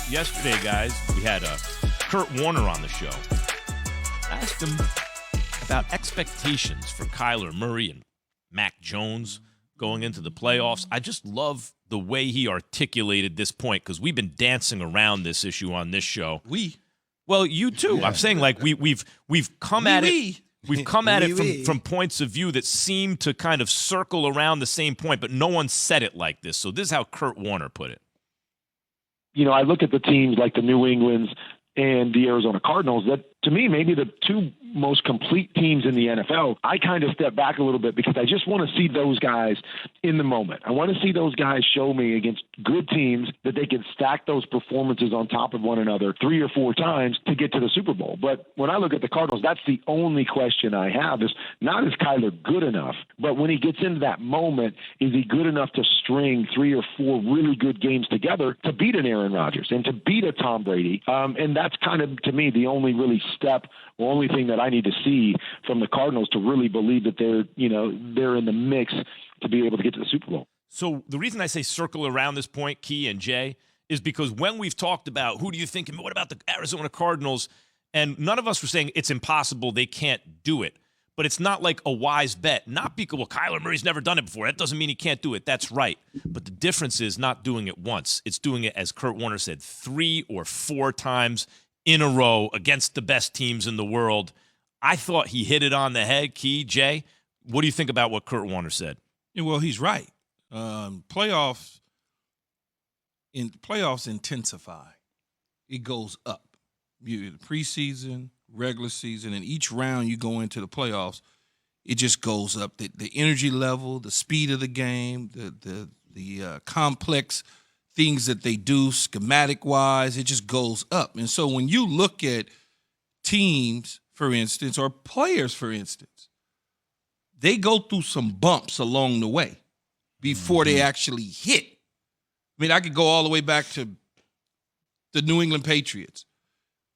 Yesterday, guys, we had Kurt Warner on the show. I asked him about expectations for Kyler Murray and Mac Jones going into the playoffs. I just love the way he articulated this point because we've been dancing around this issue on this show. Well, you too. Yeah. I'm saying like we've come at it. We've come at it from points of view that seem to kind of circle around the same point, but no one said it like this. So this is how Kurt Warner put it. You know, I look at the teams like the New Englands and the Arizona Cardinals that, to me, maybe the two most complete teams in the NFL. I kind of step back a little bit because I just want to see those guys in the moment. I want to see those guys show me against good teams that they can stack those performances on top of one another 3 or 4 times to get to the Super Bowl. But when I look at the Cardinals, that's the only question I have is not is Kyler good enough, but when he gets into that moment, is he good enough to string 3 or 4 really good games together to beat an Aaron Rodgers and to beat a Tom Brady? And that's kind of, to me, the only really step or only thing that I need to see from the Cardinals to really believe that they're in the mix to be able to get to the Super Bowl. So the reason I say circle around this point, Key and Jay, is because when we've talked about who do you think, and what about the Arizona Cardinals, and none of us were saying it's impossible, they can't do it. But it's not like a wise bet. Not because, well, Kyler Murray's never done it before. That doesn't mean he can't do it. That's right. But the difference is not doing it once. It's doing it, as Kurt Warner said, 3 or 4 times in a row against the best teams in the world. I thought he hit it on the head. Key, Jay, what do you think about what Kurt Warner said? Yeah, well, he's right. Playoffs intensify. It goes up. The preseason, regular season, and each round you go into the playoffs, it just goes up. The energy level, the speed of the game, the complex things that they do schematic-wise, it just goes up. And so when you look at teams, for instance, or players, for instance, they go through some bumps along the way before they actually hit. I mean, I could go all the way back to the New England Patriots.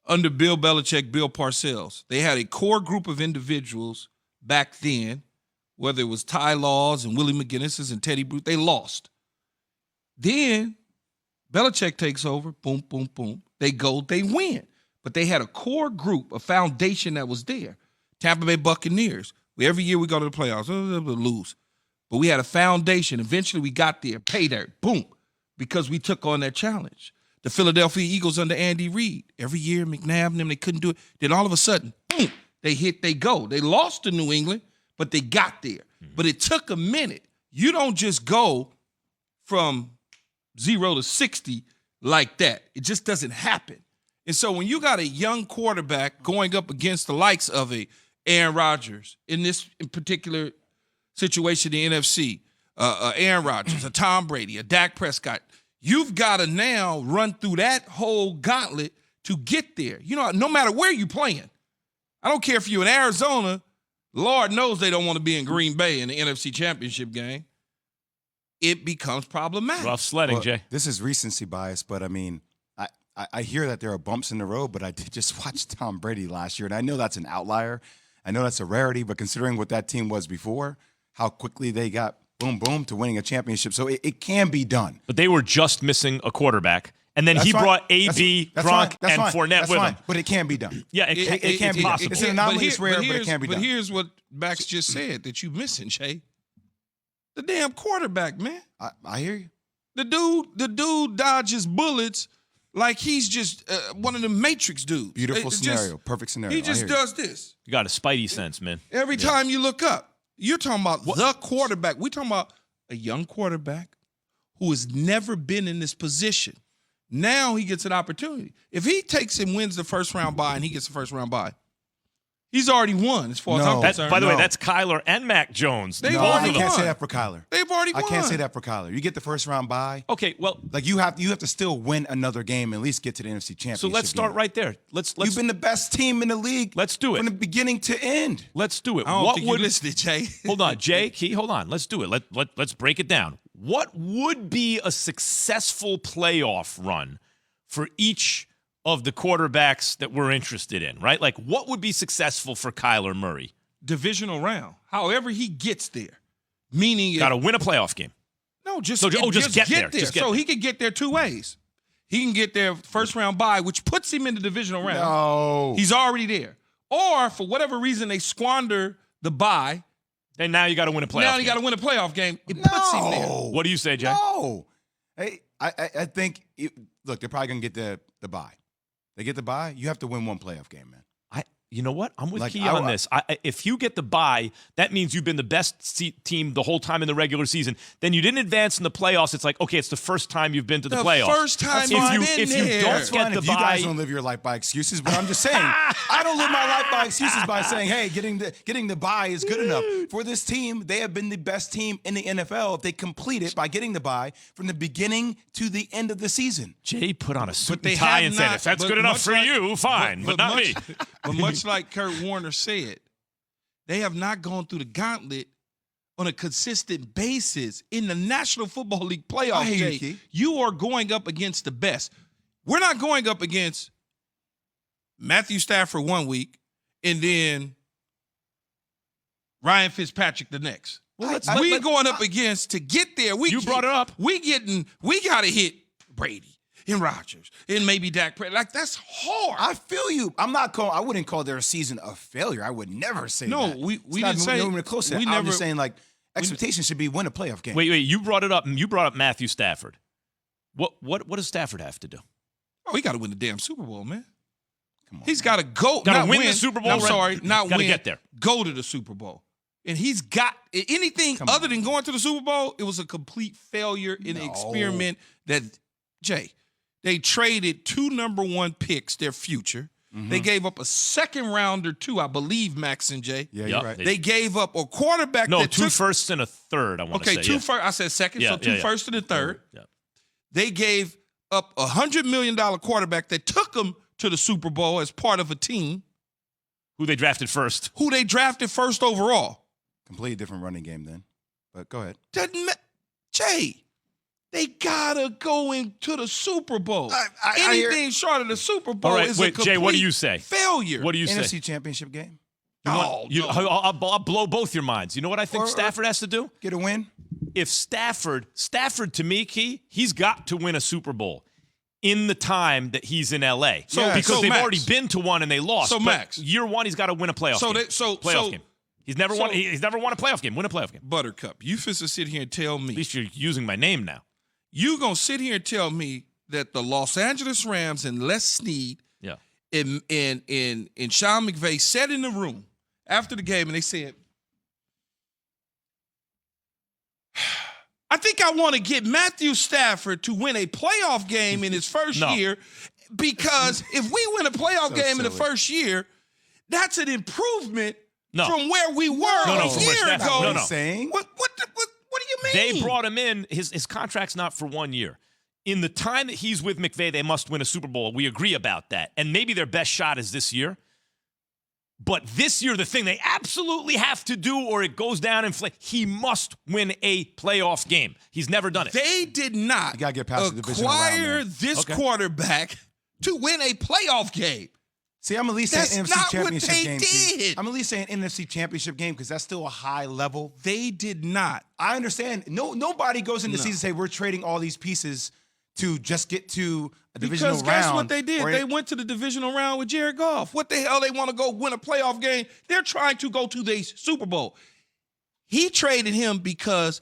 Under Bill Belichick, Bill Parcells, they had a core group of individuals back then, whether it was Ty Laws and Willie McGinnis and Teddy Bruce, they lost. Then Belichick takes over, boom, boom, boom. They go, they win. But they had a core group, a foundation that was there. Tampa Bay Buccaneers. Every year we go to the playoffs, we lose. But we had a foundation. Eventually we got there, pay dirt, boom, because we took on that challenge. The Philadelphia Eagles under Andy Reid. Every year, McNabb and them, they couldn't do it. Then all of a sudden, boom, they hit, they go. They lost to New England, but they got there. But it took a minute. You don't just go from 0 to 60 like that. It just doesn't happen. And so when you got a young quarterback going up against the likes of a Aaron Rodgers, in this particular situation, the NFC, Aaron Rodgers, a Tom Brady, a Dak Prescott, you've got to now run through that whole gauntlet to get there. You know, no matter where you're playing. I don't care if you're in Arizona, Lord knows they don't want to be in Green Bay in the NFC Championship game. It becomes problematic. Rough sledding, Jay. This is recency bias, but I mean, I hear that there are bumps in the road, but I did just watch Tom Brady last year, and I know that's an outlier. I know that's a rarity, but considering what that team was before, how quickly they got boom, boom to winning a championship. So it can be done. But they were just missing a quarterback. And then he brought A.B., Gronk, and Fournette with him. But it can be done. Yeah, it can be possible. It's an anomaly, it's rare, but it can be done. But here's what Max just said that you missing, Shay. The damn quarterback, man. I hear you. The dude dodges bullets like he's just one of the Matrix dudes. Beautiful scenario. Perfect scenario. He just does this. You got a spidey sense, man. Every time you look up, you're talking about the quarterback. We're talking about a young quarterback who has never been in this position. Now he gets an opportunity. If he takes and wins the first round bye and he gets the first round bye, he's already won as far as I'm concerned. By the way, that's Kyler and Mac Jones. They've already I can't say that for Kyler. They've already won. I can't say that for Kyler. You get the first round bye. Okay, well, like you have to still win another game and at least get to the NFC Championship. So let's start right there. Let's You've been the best team in the league. Let's do it from the beginning to end. Let's do it. I don't think you listened, Jay. Hold on, Jay. Key, hold on. Let's do it. Let's break it down. What would be a successful playoff run for each of the quarterbacks that we're interested in, right? Like, what would be successful for Kyler Murray? Divisional round. However he gets there. Meaning, got to win a playoff game. No, just get there. So he could get there 2 ways. He can get their first round bye, which puts him in the divisional round. No. He's already there. Or for whatever reason they squander the bye. And now you got to win a playoff. Now you got to win a playoff game. It puts him there. What do you say, Jay? No. Hey, I think look, they're probably gonna get the bye. They get the bye. You have to win one playoff game, man. You know what? I'm with Like, Key on this. If you get the bye, that means you've been the best team the whole time in the regular season. Then you didn't advance in the playoffs. It's like, okay, it's the first time you've been to the playoffs. First time if you've you, been if there. you don't That's get fine the if you bye, guys don't live your life by excuses, but I'm just saying, I don't live my life by excuses by saying, hey, getting the bye is good enough. For this team, they have been the best team in the NFL if they complete it by getting the bye from the beginning to the end of the season. Jay put on a suit they and tie have and said, not- if that's but good enough much for like- you, fine, but not me. But much like Kurt Warner said, they have not gone through the gauntlet on a consistent basis in the National Football League playoffs. I hear you, Jay. Key. You are going up against the best. We're not going up against Matthew Stafford one week and then Ryan Fitzpatrick the next. We're going up against to get there. You brought it up. We got to hit Brady and Rodgers and maybe Dak Prescott. Like, that's hard. I feel you. I wouldn't call their season a failure. I would never say No, that. we It's didn't not say- even close to that. we I'm never- just saying, like, expectations should be win a playoff game. Wait, you brought it up. You brought up Matthew Stafford. What does Stafford have to do? Oh, he got to win the damn Super Bowl, man. Come on. He's got to go. Gotta not win the Super Bowl, I'm right? sorry, not Gotta win. get there. Go to the Super Bowl. And he's got anything Come other on. than going to the Super Bowl. It was a complete failure in an No. experiment that, Jay, they traded 2 number 1 picks, their future. Mm-hmm. They gave up a second rounder too, I believe, Max and Jay. Yeah, Yep. you're right. They gave up a quarterback No, that 2 took, firsts and a third, I want to okay, say. 2 yeah. first. I said second, Yeah, so 2 yeah, yeah. first and a third. Yeah. They gave up a $100 million quarterback that took them to the Super Bowl as part of a team Who they drafted first. who they drafted first overall. Completely different running game then. But go ahead. Jay, they gotta go into the Super Bowl. I hear- Anything short of the Super Bowl All right, is wait, a complete Jay, what do you say? failure. What do you say? NFC Championship game. No, no. I'll blow both your minds. You know what I think Or- Stafford has to do? Get a win. If Stafford to me, Key, he's got to win a Super Bowl in the time that he's in LA. So- because so they've Max. already been to one and they lost. So But Max. year one, he's got to win a playoff So game. they- so- playoff so- game. He's never won a playoff game. Win a playoff game. Buttercup, you finna sit here and tell At me least you're using my name now. you gonna sit here and tell me that the Los Angeles Rams and Les Snead Yeah. and Sean McVay sat in the room after the game and they said, I think I want to get Matthew Stafford to win a playoff game in his first No. year, because if we win a playoff So game in the silly. first year, that's an improvement No. from where we were No, a from where year Stafford- ago. no, no. Saying What do you mean? They brought him in. His contract's not for 1 year. In the time that he's with McVay, they must win a Super Bowl. We agree about that. And maybe their best shot is this year. But this year, the thing they absolutely have to do, or it goes down in flames, he must win a playoff game. He's never done it. They did not You gotta get past the divisional round, acquire man. this Okay. quarterback to win a playoff game. See, I'm at least That's saying NFC not what Championship they game. See. did. I'm at least saying NFC Championship game because that's still a high level. They did not. I understand. Nobody goes into No. the season and say we're trading all these pieces to just get to a divisional Because round. guess what they did? or- They went to the divisional round with Jared Goff. What the hell they want to go win a playoff game? They're trying to go to the Super Bowl. He traded him because